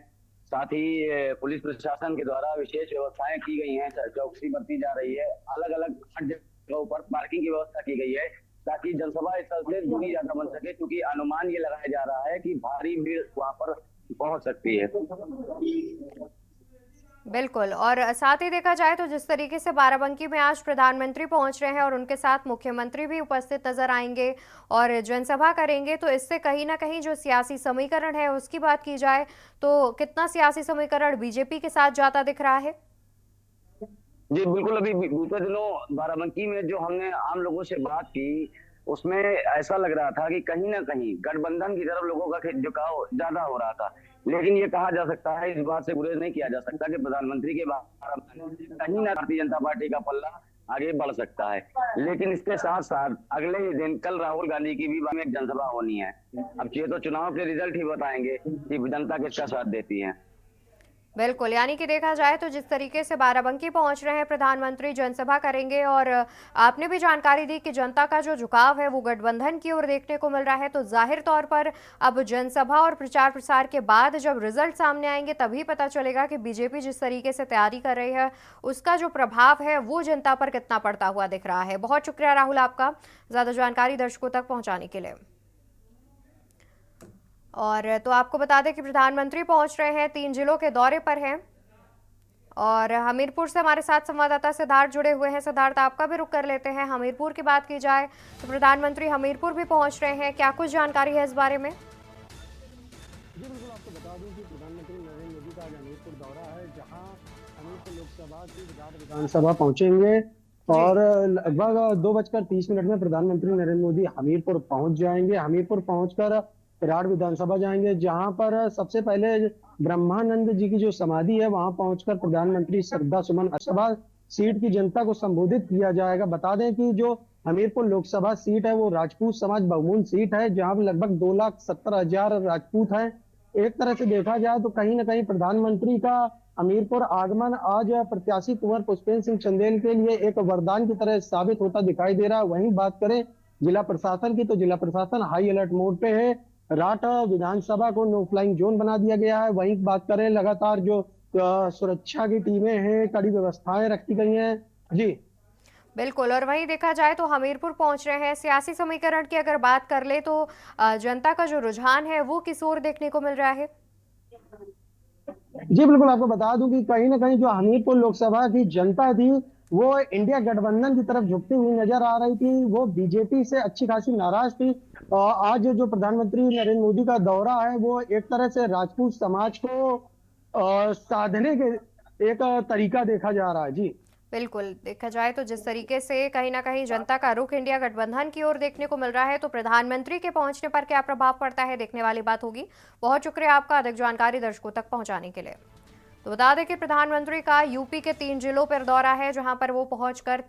साथ ही पुलिस प्रशासन के द्वारा विशेष व्यवस्थाएं की गई हैं, चौकसी बरती जा रही है, अलग अलग जगहों पर पार्किंग की व्यवस्था की गई है ताकि जनसभा स्थल से दूरी ज्यादा बन सके, क्योंकि अनुमान ये लगाया जा रहा है कि भारी भीड़ वहां पर पहुंच सकती है।
बिल्कुल, और साथ ही देखा जाए तो जिस तरीके से बाराबंकी में आज प्रधानमंत्री पहुंच रहे हैं और उनके साथ मुख्यमंत्री भी उपस्थित नजर आएंगे और जनसभा करेंगे, तो इससे कहीं ना कहीं जो सियासी समीकरण है उसकी बात की जाए तो कितना सियासी समीकरण बीजेपी के साथ जाता दिख रहा है?
जी बिल्कुल, अभी बीते दिनों बाराबंकी में जो हमने आम लोगों से बात की उसमें ऐसा लग रहा था कि कहीं ना कहीं गठबंधन की तरफ लोगों का झुकाव ज्यादा हो रहा था, लेकिन ये कहा जा सकता है, इस बात से गुरेज नहीं किया जा सकता कि प्रधानमंत्री के बाद कहीं ना भारतीय जनता पार्टी का पल्ला आगे बढ़ सकता है। लेकिन इसके साथ साथ अगले ही दिन कल राहुल गांधी की भी एक जनसभा होनी है। अब ये तो चुनाव के रिजल्ट ही बताएंगे कि जनता किसका साथ देती है।
बिल्कुल, यानी कि देखा जाए तो जिस तरीके से बाराबंकी पहुंच रहे हैं प्रधानमंत्री, जनसभा करेंगे और आपने भी जानकारी दी कि जनता का जो झुकाव है वो गठबंधन की ओर देखने को मिल रहा है, तो जाहिर तौर पर अब जनसभा और प्रचार प्रसार के बाद जब रिजल्ट सामने आएंगे तभी पता चलेगा कि बीजेपी जिस तरीके से तैयारी कर रही है उसका जो प्रभाव है वो जनता पर कितना पड़ता हुआ दिख रहा है। बहुत शुक्रिया राहुल आपका ज्यादा जानकारी दर्शकों तक पहुँचाने के लिए। और तो आपको बता दें कि प्रधानमंत्री पहुंच रहे हैं, 3 जिलों के दौरे पर हैं और हमीरपुर से हमारे साथ संवाददाता सिद्धार्थ जुड़े हुए हैं। सिद्धार्थ, आपका भी रुख कर लेते हैं। हमीरपुर की बात की जाए तो प्रधानमंत्री हमीरपुर भी पहुंच रहे हैं, क्या कुछ जानकारी है इस बारे में?
जी बिल्कुल, आपको बता दूं कि प्रधानमंत्री नरेंद्र मोदी का आज हमीरपुर दौरा है, जहां हमीरपुर लोकसभा की विधानसभा पहुंचेंगे और लगभग 2:30 में प्रधानमंत्री नरेंद्र मोदी हमीरपुर पहुंच जाएंगे। हमीरपुर पहुंचकर विराट विधानसभा जाएंगे, जहां पर सबसे पहले ब्रह्मानंद जी की जो समाधि है वहां पहुंचकर प्रधानमंत्री श्रद्धा सुमन सभा सीट की जनता को संबोधित किया जाएगा। बता दें कि जो हमीरपुर लोकसभा सीट है वो राजपूत समाज बहुमूल्य सीट है, जहां पर लगभग 2,70,000 राजपूत हैं। एक तरह से देखा जाए तो कहीं ना कहीं प्रधानमंत्री का हमीरपुर आगमन आज प्रत्याशी कुंवर पुष्पेंद्र सिंह चंदेल के लिए एक वरदान की तरह साबित होता दिखाई दे रहा है। वहीं बात करें जिला प्रशासन की, तो जिला प्रशासन हाई अलर्ट मोड पे है। राट विधानसभा को नो फ्लाइंग जोन बना दिया गया है। वहीं बात करें लगातार जो सुरक्षा की टीमें हैं, कड़ी व्यवस्थाएं रखी गई हैं। जी
बिल्कुल, और वहीं देखा जाए तो हमीरपुर पहुंच रहे हैं। सियासी समीकरण की अगर बात कर ले तो जनता का जो रुझान है वो किस ओर देखने को मिल रहा है?
जी बिल्कुल, आपको बता दूं कि कहीं ना कहीं जो हमीरपुर लोकसभा की जनता थी वो इंडिया गठबंधन की तरफ झुकती हुई नजर आ रही थी। वो बीजेपी से अच्छी खासी नाराज थी। आज जो प्रधानमंत्री नरेंद्र मोदी का दौरा है वो एक तरह से राजपूत समाज को साधने के एक तरीका देखा जा रहा है। जी
बिल्कुल, देखा जाए तो जिस तरीके से कहीं ना कहीं जनता का रुख इंडिया गठबंधन की ओर देखने को मिल रहा है, तो प्रधानमंत्री के पहुंचने पर क्या प्रभाव पड़ता है, देखने वाली बात होगी। बहुत शुक्रिया आपका अधिक जानकारी दर्शकों तक पहुंचाने के लिए। तो बता दें कि प्रधानमंत्री का यूपी के 3 जिलों पर दौरा है, जहां पर वो पहुंचकर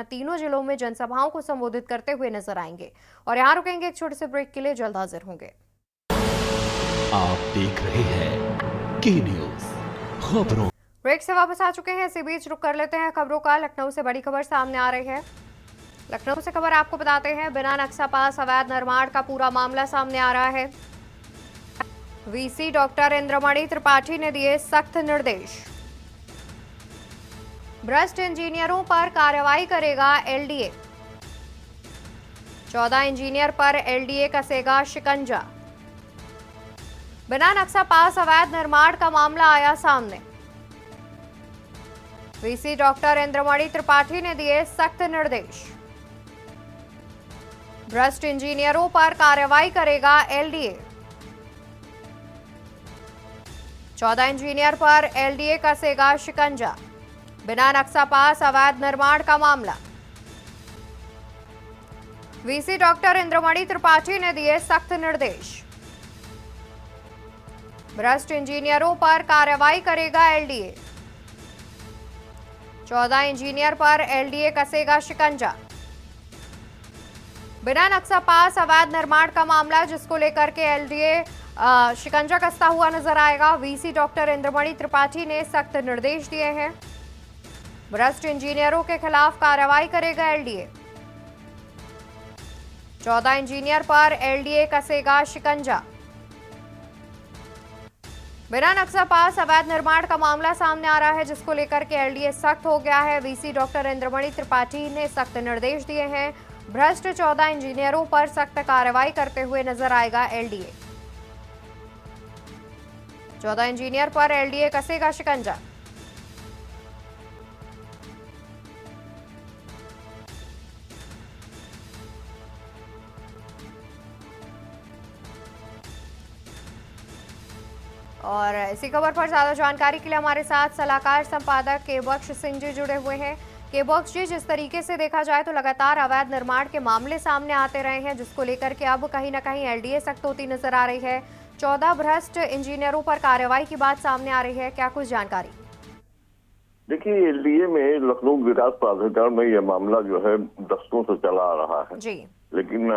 तीनों जिलों में जनसभाओं को संबोधित करते हुए नजर आएंगे। और यहाँ रुकेंगे एक छोटे से ब्रेक के लिए, जल्द हाजिर होंगे।
आप देख रहे हैं के न्यूज खबरों।
ब्रेक से वापस आ चुके हैं। इसी बीच रुक कर लेते हैं खबरों का। लखनऊ से बड़ी खबर सामने आ रही है। लखनऊ से खबर आपको बताते हैं, बिना नक्शा पास अवैध निर्माण का पूरा मामला सामने आ रहा है। वीसी डॉक्टर इंद्रमणि त्रिपाठी ने दिए सख्त निर्देश। भ्रष्ट इंजीनियरों पर कार्रवाई करेगा एलडीए। 14 इंजीनियर पर एलडीए कसेगा शिकंजा। बिना नक्शा पास अवैध निर्माण का मामला आया सामने। वीसी डॉक्टर इंद्रमणि त्रिपाठी ने दिए सख्त निर्देश। भ्रष्ट इंजीनियरों पर कार्रवाई करेगा एलडीए। 14 इंजीनियर पर एलडीए कसेगा शिकंजा। बिना नक्शा पास अवैध निर्माण का मामला। वीसी डॉक्टर इंद्रमणि त्रिपाठी ने दिए सख्त निर्देश। भ्रष्ट इंजीनियरों पर कार्रवाई करेगा एलडीए। 14 इंजीनियर पर एलडीए कसेगा शिकंजा। बिना नक्शा पास अवैध निर्माण का मामला, जिसको लेकर के एलडीए शिकंजा कसता हुआ नजर आएगा। वीसी डॉक्टर इंद्रमणि त्रिपाठी ने सख्त निर्देश दिए हैं। भ्रष्ट इंजीनियरों के खिलाफ कार्रवाई करेगा एलडीए। 14 इंजीनियर पर एलडीए कसेगा शिकंजा। बिना नक्शा पास अवैध निर्माण का मामला सामने आ रहा है, जिसको लेकर के एलडीए सख्त हो गया है। वीसी डॉक्टर इंद्रमणि त्रिपाठी ने सख्त निर्देश दिए हैं। भ्रष्ट 14 इंजीनियरों पर सख्त कार्रवाई करते हुए नजर आएगा एलडीए। 14 इंजीनियर पर एलडीए कसेगा शिकंजा। और इसी खबर पर ज्यादा जानकारी के लिए हमारे साथ सलाहकार संपादक केबक्श सिंह जी जुड़े हुए हैं। केबक्श जी, जिस तरीके से देखा जाए तो लगातार अवैध निर्माण के मामले सामने आते रहे हैं, जिसको लेकर के अब कहीं ना कहीं एलडीए सख्त होती नजर आ रही है। 14 भ्रष्ट इंजीनियरों पर कार्रवाई की बात सामने आ रही है, क्या कुछ जानकारी?
देखिए, एलडीए में लखनऊ विकास प्राधिकरण में यह मामला जो है दशकों से चला आ रहा है
जी।
लेकिन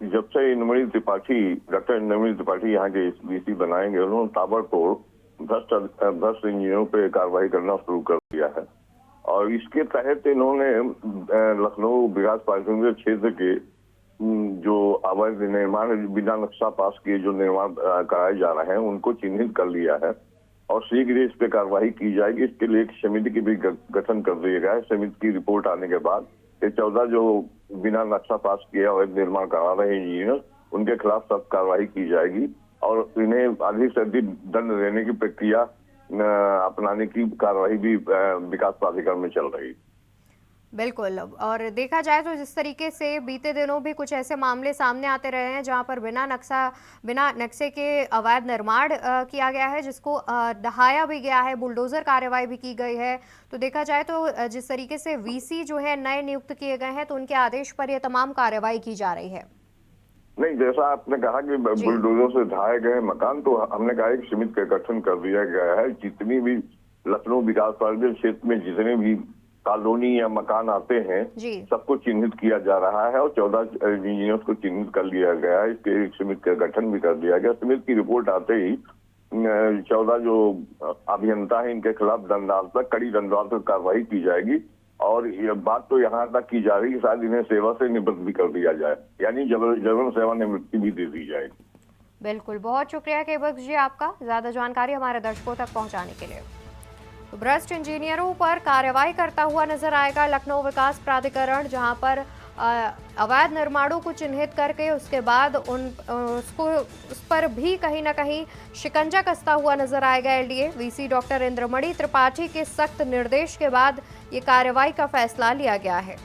जब से डॉक्टर इंद्रमणि त्रिपाठी यहाँ के वीसी बनाएंगे, उन्होंने ताबड़तोड़ भ्रष्ट इंजीनियरों पे कार्रवाई करना शुरू कर दिया है। और इसके तहत इन्होंने लखनऊ विकास प्राधिकरण के क्षेत्र के जो अवैध निर्माण बिना नक्शा पास किए जो निर्माण कराए जा रहे हैं, उनको चिन्हित कर लिया है और शीघ्र इस पे कार्रवाई की जाएगी। इसके लिए एक समिति की भी गठन कर दिया गया है। समिति की रिपोर्ट आने के बाद ये 14 जो बिना नक्शा पास किया अवैध निर्माण करा रहे इंजीनियर, उनके खिलाफ सख्त कार्रवाई की जाएगी और इन्हें अधिक से अधिक दंड देने की प्रक्रिया अपनाने की कार्रवाई भी विकास प्राधिकरण में चल रही है।
बिल्कुल। और देखा जाए तो जिस तरीके से बीते दिनों भी कुछ ऐसे मामले सामने आते रहे हैं, जहां पर बिना नक्शे के अवैध निर्माण किया गया है, जिसको ढहाया भी गया है, बुलडोजर कार्रवाई भी की गई है। तो देखा जाए तो जिस तरीके से वीसी जो है नए नियुक्त किए गए हैं, तो उनके आदेश पर यह तमाम कार्रवाई की जा रही है।
नहीं, जैसा आपने कहा कि बुलडोजर से ढहाए गए मकान, तो हमने कहा एक समिति का गठन कर दिया गया है। जितनी भी लखनऊ विकास प्राधिकरण क्षेत्र में जितने भी कॉलोनी या मकान आते हैं, सबको चिन्हित किया जा रहा है और 14 इंजीनियर्स को चिन्हित कर लिया गया है। इसके एक समिति का गठन भी कर दिया गया। समिति की रिपोर्ट आते ही 14 जो अभियंता है, इनके खिलाफ कड़ी दंडात्मक कार्रवाई की जाएगी। और ये बात तो यहाँ तक की जा रही है, शायद इन्हें सेवा से निवृत्त भी कर दिया जाए, यानी जबरन सेवा निवृत्ति भी दे दी जाएगी।
बिल्कुल, बहुत शुक्रिया केबक्श जी आपका ज्यादा जानकारी हमारे दर्शकों तक पहुँचाने के लिए। तो भ्रष्ट इंजीनियरों पर कार्रवाई करता हुआ नजर आएगा लखनऊ विकास प्राधिकरण, जहां पर अवैध निर्माणों को चिन्हित करके उसके बाद उस पर भी कहीं ना कहीं शिकंजा कसता हुआ नजर आएगा LDA. VC doctor Indramani Tripathi के सख्त निर्देश के बाद ये कार्रवाई का फैसला लिया गया है।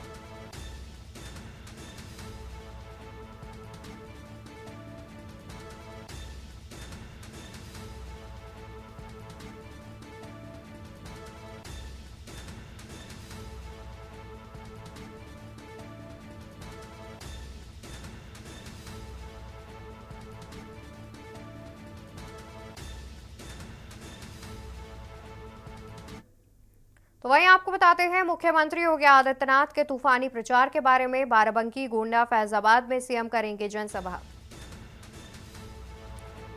तो वहीं आपको बताते हैं मुख्यमंत्री योगी आदित्यनाथ के तूफानी प्रचार के बारे में। बाराबंकी, गोंडा, फैजाबाद में सीएम करेंगे जनसभा।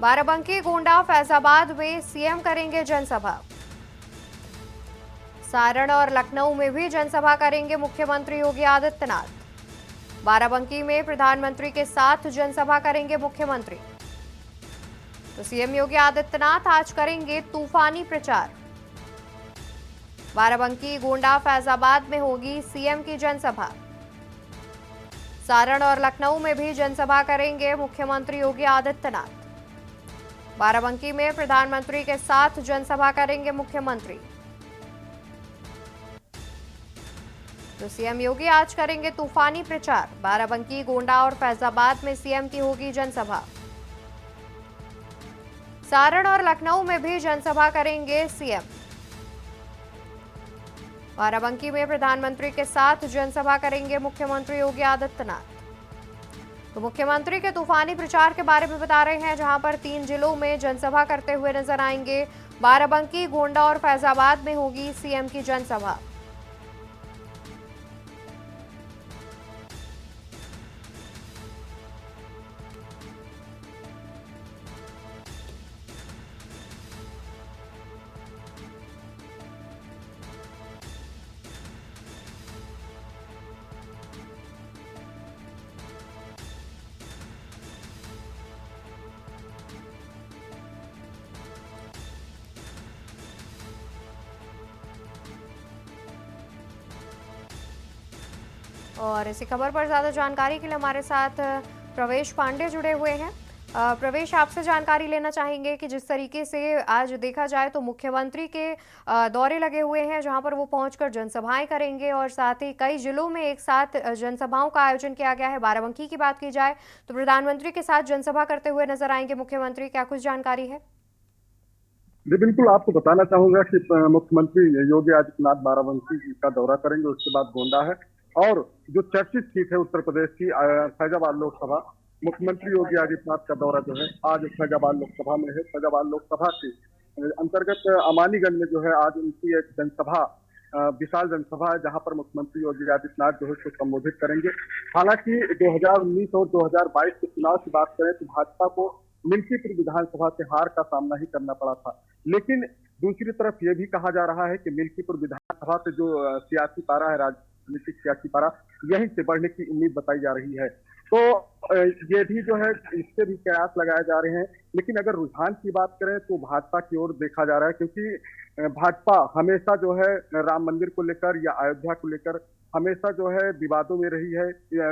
बाराबंकी, गोंडा, फैजाबाद में सीएम करेंगे जनसभा। सारण और लखनऊ में भी जनसभा करेंगे मुख्यमंत्री योगी आदित्यनाथ। बाराबंकी में प्रधानमंत्री के साथ जनसभा करेंगे मुख्यमंत्री। तो सीएम योगी आदित्यनाथ आज करेंगे तूफानी प्रचार। बाराबंकी, गोंडा, फैजाबाद में होगी सीएम की जनसभा। सारण और लखनऊ में भी जनसभा करेंगे मुख्यमंत्री योगी आदित्यनाथ। बाराबंकी में प्रधानमंत्री के साथ जनसभा करेंगे मुख्यमंत्री। तो सीएम योगी आज करेंगे तूफानी प्रचार। बाराबंकी, गोंडा और फैजाबाद में सीएम की होगी जनसभा। सारण और लखनऊ में भी जनसभा करेंगे सीएम। बाराबंकी में प्रधानमंत्री के साथ जनसभा करेंगे मुख्यमंत्री योगी आदित्यनाथ। तो मुख्यमंत्री के तूफानी प्रचार के बारे में बता रहे हैं, जहां पर 3 जिलों में जनसभा करते हुए नजर आएंगे। बाराबंकी, गोंडा और फैजाबाद में होगी सीएम की जनसभा। और इसी खबर पर ज्यादा जानकारी के लिए हमारे साथ प्रवेश पांडे जुड़े हुए हैं। प्रवेश, आपसे जानकारी लेना चाहेंगे कि जिस तरीके से आज देखा जाए तो मुख्यमंत्री के दौरे लगे हुए हैं, जहां पर वो पहुंचकर जनसभाएं करेंगे और साथ ही कई जिलों में एक साथ जनसभाओं का आयोजन किया गया है। बाराबंकी की बात की जाए तो प्रधानमंत्री के साथ जनसभा करते हुए नजर आएंगे मुख्यमंत्री, क्या कुछ जानकारी है?
जी बिल्कुल, आपको बताना चाहूंगा कि मुख्यमंत्री योगी आदित्यनाथ बाराबंकी का दौरा करेंगे, उसके बाद गोंडा है और जो चर्चित सीट है उत्तर प्रदेश की फैजाबाद लोकसभा, मुख्यमंत्री योगी आदित्यनाथ का दौरा जो है आज फैजाबाद लोकसभा में है। फैजाबाद लोकसभा के अंतर्गत अमानीगंज में जो है आज उनकी एक जनसभा, विशाल जनसभा है, जहां पर मुख्यमंत्री योगी आदित्यनाथ जो है उसको संबोधित करेंगे। हालांकि 2019 और 2022 के चुनाव की बात करें तो भाजपा को मिल्कीपुर विधानसभा से हार का सामना ही करना पड़ा था, लेकिन दूसरी तरफ ये भी कहा जा रहा है कि मिल्कीपुर विधानसभा से जो सियासी पारा है, राजनीतिक सियासी पारा, यहीं से बढ़ने की उम्मीद बताई जा रही है। तो ये भी जो है इससे भी कयास लगाए जा रहे हैं, लेकिन अगर रुझान की बात करें तो भाजपा की ओर देखा जा रहा है, क्योंकि भाजपा हमेशा जो है राम मंदिर को लेकर या अयोध्या को लेकर हमेशा जो है विवादों में रही है।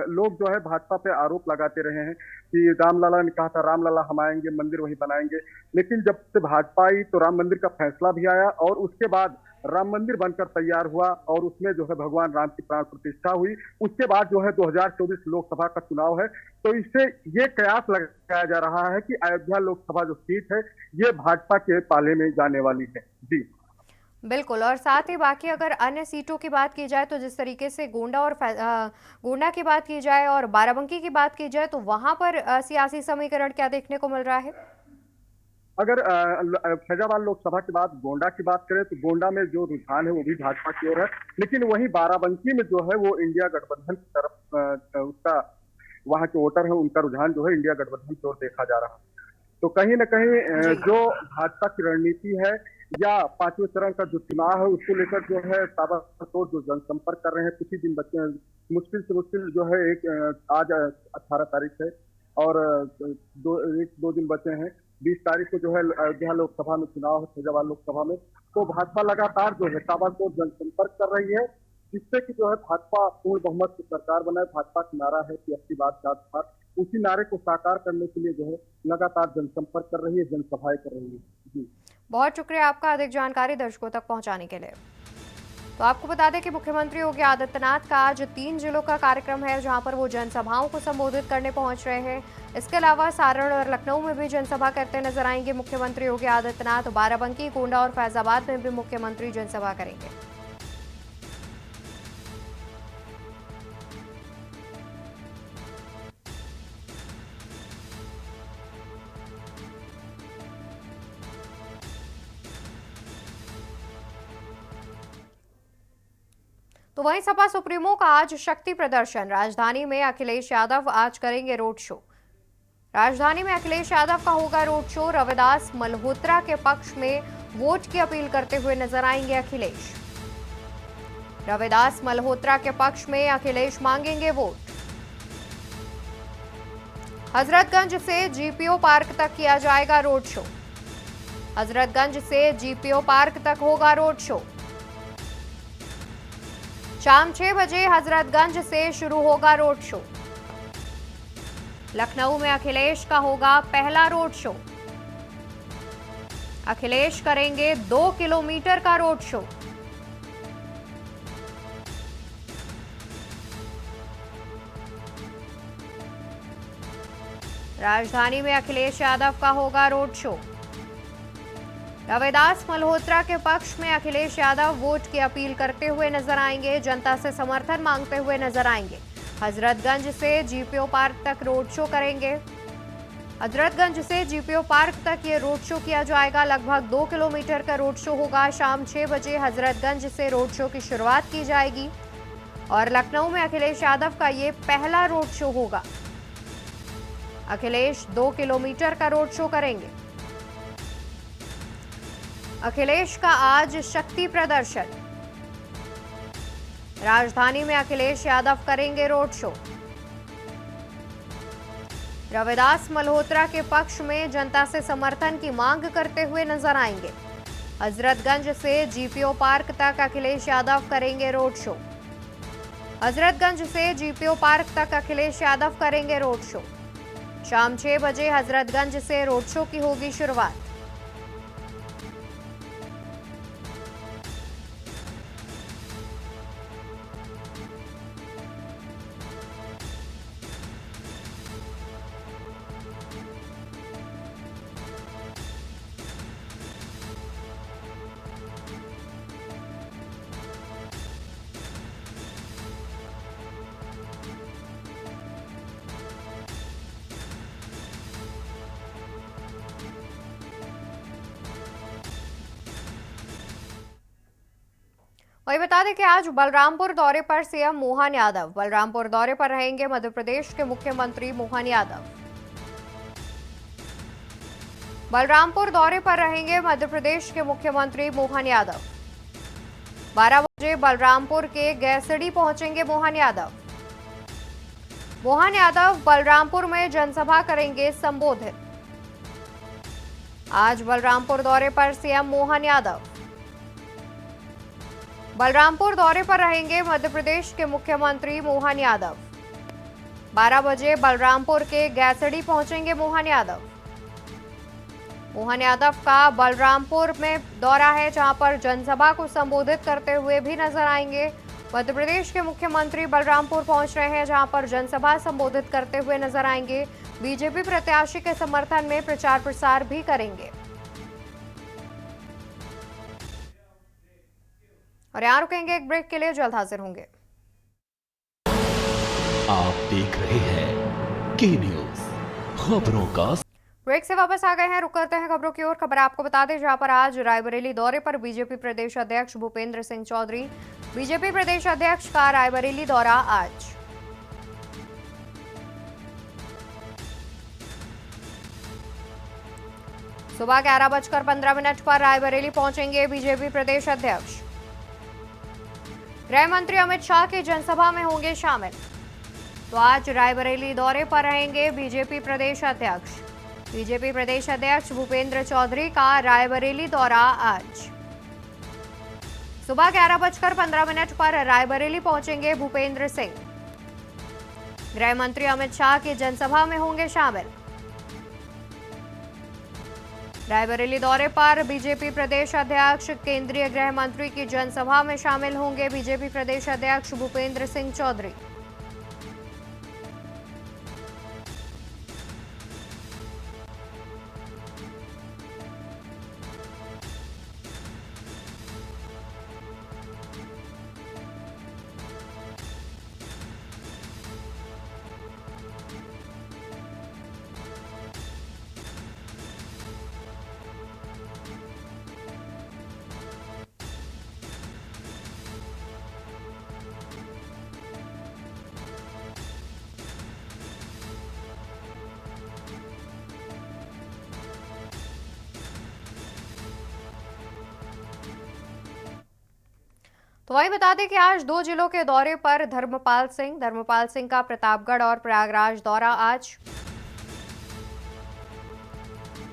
लोग जो है भाजपा पे आरोप लगाते रहे हैं कि रामलला ने कहा था रामलला हम आएंगे, मंदिर वहीं बनाएंगे, लेकिन जब से भाजपा आई तो राम मंदिर का फैसला भी आया और उसके बाद राम मंदिर बनकर तैयार हुआ और उसमें जो है भगवान राम की प्राण प्रतिष्ठा हुई। उसके बाद जो है 2024 लोकसभा का चुनाव है, तो इससे ये कयास लगाया जा रहा है कि अयोध्या लोकसभा जो सीट है ये भाजपा के पाले में जाने वाली है। जी
बिल्कुल, और साथ ही बाकी अगर अन्य सीटों की बात की जाए तो जिस तरीके से गोंडा की बात की जाए और बाराबंकी की बात की जाए तो वहां पर सियासी समीकरण क्या देखने को मिल रहा है?
अगर फैजाबाद लोकसभा के बाद गोंडा की बात करें तो गोंडा में जो रुझान है वो भी भाजपा की ओर है, लेकिन वहीं बाराबंकी में जो है वो इंडिया गठबंधन की तरफ उसका वहां के वोटर है उनका रुझान जो है इंडिया गठबंधन की ओर देखा जा रहा है। तो कहीं ना कहीं जो भाजपा की रणनीति है या 5वें चरण का जो चुनाव है उसको लेकर जो है ताबड़तोड़ जो जनसंपर्क कर रहे हैं। कुछ ही दिन बचे हैं, मुश्किल से मुश्किल जो है आज 18 तारीख है और 2 दिन बचे हैं। 20 तारीख को जो है अयोध्या लोकसभा में चुनाव है, फैजाबाद लोकसभा में। तो भाजपा लगातार जो है ताबड़तोड़ जनसंपर्क कर रही है, जिससे कि जो है भाजपा पूर्ण बहुमत की सरकार बनाए। भाजपा का नारा है कि अपनी बात साथ साथ, उसी नारे को साकार करने के लिए जो है लगातार जनसंपर्क कर रही है, जनसभाएं कर रही है। जी
बहुत शुक्रिया आपका अधिक जानकारी दर्शकों तक पहुंचाने के लिए। तो आपको बता दें कि मुख्यमंत्री योगी आदित्यनाथ का आज 3 जिलों का कार्यक्रम है, जहां पर वो जनसभाओं को संबोधित करने पहुंच रहे हैं। इसके अलावा सारण और लखनऊ में भी जनसभा करते नजर आएंगे मुख्यमंत्री योगी आदित्यनाथ। बाराबंकी, गोंडा और फैजाबाद में भी मुख्यमंत्री जनसभा करेंगे। तो वहीं सपा सुप्रीमो का आज शक्ति प्रदर्शन। राजधानी में अखिलेश यादव आज करेंगे रोड शो। राजधानी में अखिलेश यादव का होगा रोड शो। रविदास मल्होत्रा के पक्ष में वोट की अपील करते हुए नजर आएंगे अखिलेश। रविदास मल्होत्रा के पक्ष में अखिलेश मांगेंगे वोट। हजरतगंज से जीपीओ पार्क तक किया जाएगा रोड शो। हजरतगंज से जीपीओ पार्क तक होगा रोड शो। शाम 6 बजे हजरतगंज से शुरू होगा रोड शो। लखनऊ में अखिलेश का होगा पहला रोड शो। अखिलेश करेंगे 2 किलोमीटर का रोड शो। राजधानी में अखिलेश यादव का होगा रोड शो। रविदास मल्होत्रा के पक्ष में अखिलेश यादव वोट की अपील करते हुए नजर आएंगे, जनता से समर्थन मांगते हुए नजर आएंगे। हजरतगंज से जीपीओ पार्क तक रोड शो करेंगे। हजरतगंज से जीपीओ पार्क तक ये रोड शो किया जाएगा। लगभग 2 किलोमीटर का रोड शो होगा। शाम 6 बजे हजरतगंज से रोड शो की शुरुआत की जाएगी और लखनऊ में अखिलेश यादव का ये पहला रोड शो होगा। अखिलेश 2 किलोमीटर का रोड शो करेंगे। अखिलेश का आज शक्ति प्रदर्शन। राजधानी में अखिलेश यादव करेंगे रोड शो। रविदास मल्होत्रा के पक्ष में जनता से समर्थन की मांग करते हुए नजर आएंगे। हजरतगंज से जीपीओ पार्क तक अखिलेश यादव करेंगे रोड शो। हजरतगंज से जीपीओ पार्क तक अखिलेश यादव करेंगे रोड शो। शाम 6 बजे हजरतगंज से रोड शो की होगी शुरुआत। वही बता दें कि आज बलरामपुर दौरे पर सीएम मोहन यादव। बलरामपुर दौरे पर रहेंगे मध्य प्रदेश के मुख्यमंत्री मोहन यादव। बलरामपुर दौरे पर रहेंगे मध्य प्रदेश के मुख्यमंत्री मोहन यादव। 12 बजे बलरामपुर के गैसड़ी पहुंचेंगे मोहन यादव। मोहन यादव बलरामपुर में जनसभा करेंगे संबोधित। आज बलरामपुर दौरे पर सीएम मोहन यादव। बलरामपुर दौरे पर रहेंगे मध्य प्रदेश के मुख्यमंत्री मोहन यादव। 12 बजे बलरामपुर के गैसड़ी पहुंचेंगे मोहन यादव। मोहन यादव का बलरामपुर में दौरा है, जहां पर जनसभा को संबोधित करते हुए भी नजर आएंगे। मध्य प्रदेश के मुख्यमंत्री बलरामपुर पहुंच रहे हैं, जहां पर जनसभा संबोधित करते हुए नजर आएंगे। बीजेपी प्रत्याशी के समर्थन में प्रचार प्रसार भी करेंगे। और यहाँ रुकेंगे एक ब्रेक के लिए, जल्द हाजिर होंगे।
आप देख रहे हैं के न्यूज खबरों का।
ब्रेक से वापस आ गए हैं, रुक करते हैं खबरों की ओर। खबर आपको बता दें, जहां पर आज रायबरेली दौरे पर बीजेपी प्रदेश अध्यक्ष भूपेंद्र सिंह चौधरी। बीजेपी प्रदेश अध्यक्ष का रायबरेली दौरा आज। सुबह 11:15 पर रायबरेली पहुंचेंगे बीजेपी प्रदेश अध्यक्ष। गृह मंत्री अमित शाह की जनसभा में होंगे शामिल। तो आज रायबरेली दौरे पर रहेंगे बीजेपी प्रदेश अध्यक्ष। बीजेपी प्रदेश अध्यक्ष भूपेंद्र चौधरी का रायबरेली दौरा आज। सुबह 11:15 पर रायबरेली पहुंचेंगे भूपेंद्र सिंह। गृह मंत्री अमित शाह की जनसभा में होंगे शामिल। रायबरेली दौरे पर बीजेपी प्रदेश अध्यक्ष केंद्रीय गृह मंत्री की जनसभा में शामिल होंगे बीजेपी प्रदेश अध्यक्ष भूपेंद्र सिंह चौधरी। तो वहीं बता दें कि आज 2 जिलों के दौरे पर धर्मपाल सिंह का प्रतापगढ़ और प्रयागराज दौरा आज।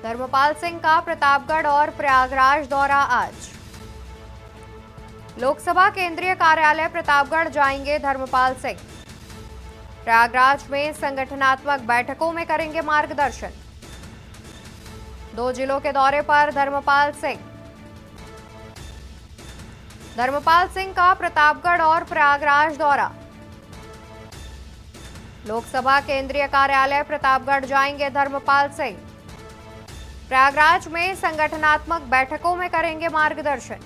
धर्मपाल सिंह का प्रतापगढ़ और प्रयागराज दौरा आज। लोकसभा केंद्रीय कार्यालय प्रतापगढ़ जाएंगे धर्मपाल सिंह। प्रयागराज में संगठनात्मक बैठकों में करेंगे मार्गदर्शन। 2 जिलों के दौरे पर धर्मपाल सिंह का प्रतापगढ़ और प्रयागराज दौरा। लोकसभा केंद्रीय कार्यालय प्रतापगढ़ जाएंगे धर्मपाल सिंह। प्रयागराज में संगठनात्मक बैठकों में करेंगे मार्गदर्शन।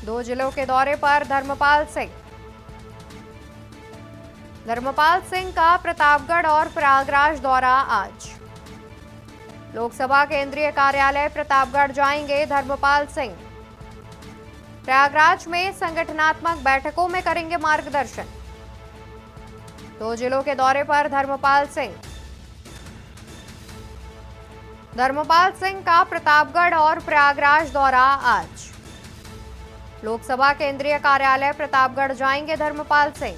2 जिलों के दौरे पर धर्मपाल सिंह का प्रतापगढ़ और प्रयागराज दौरा आज। लोकसभा केंद्रीय कार्यालय प्रतापगढ़ जाएंगे धर्मपाल सिंह। प्रयागराज में संगठनात्मक बैठकों में करेंगे मार्गदर्शन। 2 जिलों के दौरे पर धर्मपाल सिंह का प्रतापगढ़ और प्रयागराज दौरा आज। लोकसभा केंद्रीय कार्यालय प्रतापगढ़ जाएंगे धर्मपाल सिंह।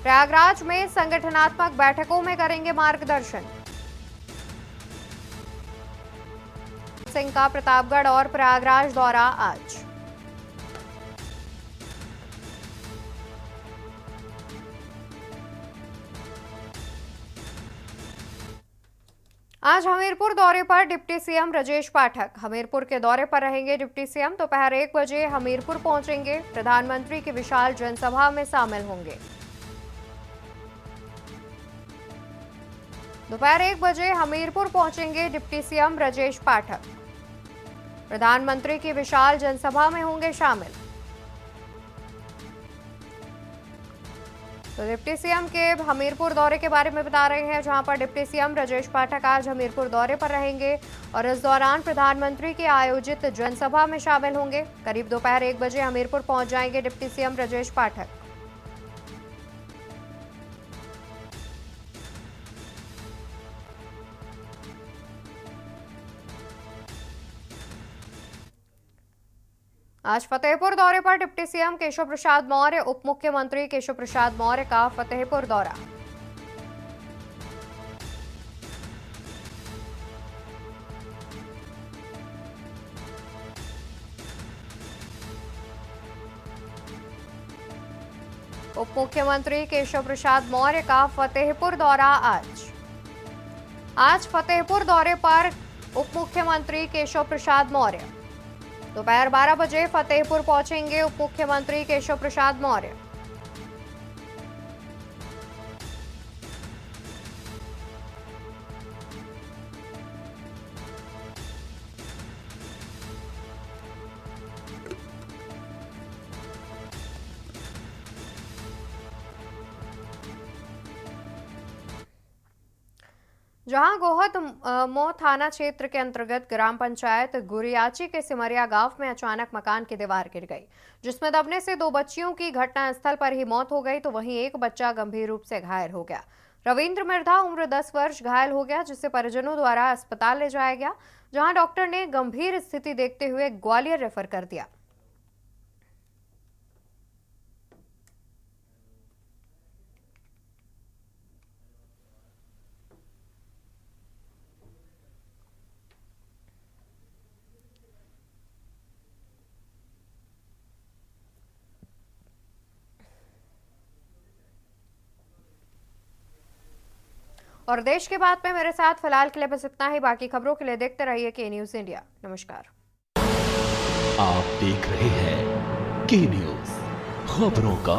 प्रयागराज में संगठनात्मक बैठकों में करेंगे मार्गदर्शन। सिंह का प्रतापगढ़ और प्रयागराज दौरा आज। आज हमीरपुर दौरे पर डिप्टी सीएम ब्रजेश पाठक। हमीरपुर के दौरे पर रहेंगे डिप्टी सीएम। दोपहर 1 बजे हमीरपुर पहुंचेंगे। प्रधानमंत्री की विशाल जनसभा में शामिल होंगे। दोपहर 1 बजे हमीरपुर पहुंचेंगे डिप्टी सीएम ब्रजेश पाठक। प्रधानमंत्री की विशाल जनसभा में होंगे शामिल। तो डिप्टी सीएम के हमीरपुर दौरे के बारे में बता रहे हैं, जहां पर डिप्टी सीएम ब्रजेश पाठक आज हमीरपुर दौरे पर रहेंगे और इस दौरान प्रधानमंत्री की आयोजित जनसभा में शामिल होंगे। करीब दोपहर 1 बजे हमीरपुर पहुंच जाएंगे डिप्टी सीएम ब्रजेश पाठक। आज फतेहपुर दौरे पर डिप्टी सीएम केशव प्रसाद मौर्य। उप मुख्यमंत्री केशव प्रसाद मौर्य का फतेहपुर दौरा। उप मुख्यमंत्री केशव प्रसाद मौर्य का फतेहपुर दौरा आज फतेहपुर दौरे पर उप मुख्यमंत्री केशव प्रसाद मौर्य। दोपहर 12 बजे फतेहपुर पहुंचेंगे उप मुख्यमंत्री केशव प्रसाद मौर्य। जहां गोहद मोह थाना क्षेत्र के अंतर्गत ग्राम पंचायत गुरियाची के सिमरिया गांव में अचानक मकान की दीवार गिर गई, जिसमें दबने से 2 बच्चियों की घटनास्थल पर ही मौत हो गई, तो वहीं एक बच्चा गंभीर रूप से घायल हो गया। रविंद्र मिर्धा उम्र 10 वर्ष घायल हो गया, जिसे परिजनों द्वारा अस्पताल ले जाया गया, जहां डॉक्टर ने गंभीर स्थिति देखते हुए ग्वालियर रेफर कर दिया। और देश के बात में मेरे साथ फिलहाल के लिए बस इतना ही। बाकी खबरों के लिए देखते रहिए के न्यूज इंडिया। नमस्कार।
आप देख रहे हैं के न्यूज, खबरों का